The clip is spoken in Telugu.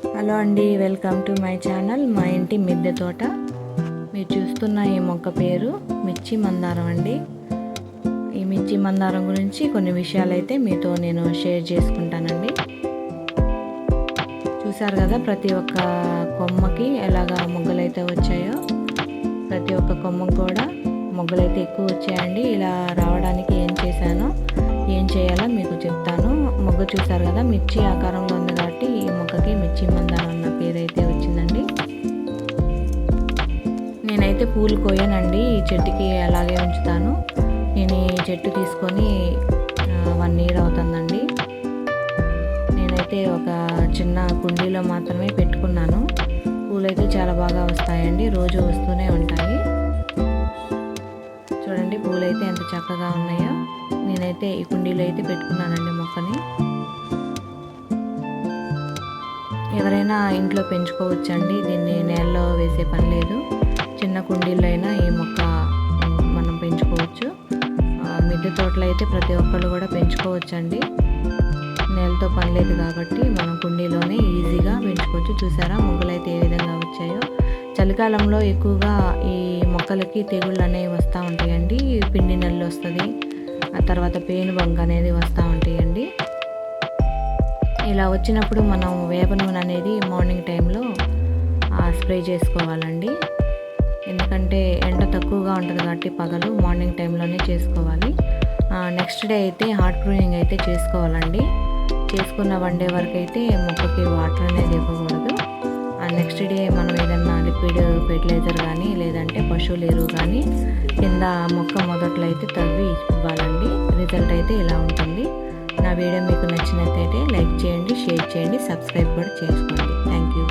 హలో అండి, వెల్కమ్ టు మై ఛానల్. మా ఇంటి మిద్దె తోట. మీరు చూస్తున్న ఈ మొక్క పేరు మిర్చి మందారం అండి. ఈ మిర్చి మందారం గురించి కొన్ని విషయాలు అయితే మీతో నేను షేర్ చేసుకుంటానండి. చూసారు కదా, ప్రతి ఒక్క కొమ్మకి ఎలాగా మొగ్గలైతే వచ్చాయో, ప్రతి ఒక్క కొమ్మకు కూడా మొగ్గలైతే ఎక్కువ వచ్చాయండి. ఇలా రావడానికి ఏం చేయాలో మీకు చెప్తాను. మొగ్గ చూసారు కదా, మిర్చి ఆకారంలో ఉంది కాబట్టి ఈ మొక్కకి మిర్చి మందారం అన్న పేరు అయితే వచ్చిందండి. నేనైతే పూలు కోయనండి, ఈ చెట్టుకి అలాగే ఉంచుతాను. నేను ఈ చెట్టు తీసుకొని 1 year అవుతుందండి. నేనైతే ఒక చిన్న కుండీలో మాత్రమే పెట్టుకున్నాను. పూలైతే చాలా బాగా వస్తాయండి, రోజు వస్తూనే ఉంటాయి. చూడండి పూలైతే ఎంత చక్కగా ఉన్నాయో. నేనైతే ఈ కుండీలో అయితే పెట్టుకున్నానండి మొక్కని. ఎవరైనా ఇంట్లో పెంచుకోవచ్చండి, దీన్ని నేలలో వేసే పని లేదు. చిన్న కుండీలో అయినా ఈ మొక్క మనం పెంచుకోవచ్చు. మిద్దె తోటలో అయితే ప్రతి ఒక్కళ్ళు కూడా పెంచుకోవచ్చండి. నేలతో పని లేదు కాబట్టి మనం కుండీలోనే ఈజీగా పెంచుకోవచ్చు. చూసారా మొగ్గలు అయితే ఏ విధంగా వచ్చాయో. చలికాలంలో ఎక్కువగా ఈ మొక్కలకి తెగుళ్ళు అనేవి వస్తూ ఉంటాయండి. పిండి నల్లి వస్తుంది, ఆ తర్వాత పేనుబంక అనేది వస్తూ ఉంటాయండి. ఇలా వచ్చినప్పుడు మనం వేప నూనె అనేది మార్నింగ్ టైంలో స్ప్రే చేసుకోవాలండి. ఎందుకంటే ఎండ తక్కువగా ఉంటుంది కాబట్టి పగలు మార్నింగ్ టైంలోనే చేసుకోవాలి. నెక్స్ట్ డే అయితే హార్ట్ ప్రూనింగ్ అయితే చేసుకోవాలండి. చేసుకున్న 1 day వరకు అయితే మొక్కకి వాటర్ అనేది ఇవ్వకూడదు. నెక్స్ట్ డే మనం ఏదన్నా లిక్విడ్ ఫెర్టిలైజర్ కానీ లేదంటే పశువుల ఎరువు కానీ కింద మొక్క మొదట్లో అయితే తవ్వి ఇవ్వాలండి. రిజల్ట్ అయితే ఇలా ఉంటుంది. నా వీడియో మీకు నచ్చినట్లయితే లైక్ చేయండి, షేర్ చేయండి, సబ్స్క్రైబ్ కూడా చేసుకోండి. Thank you.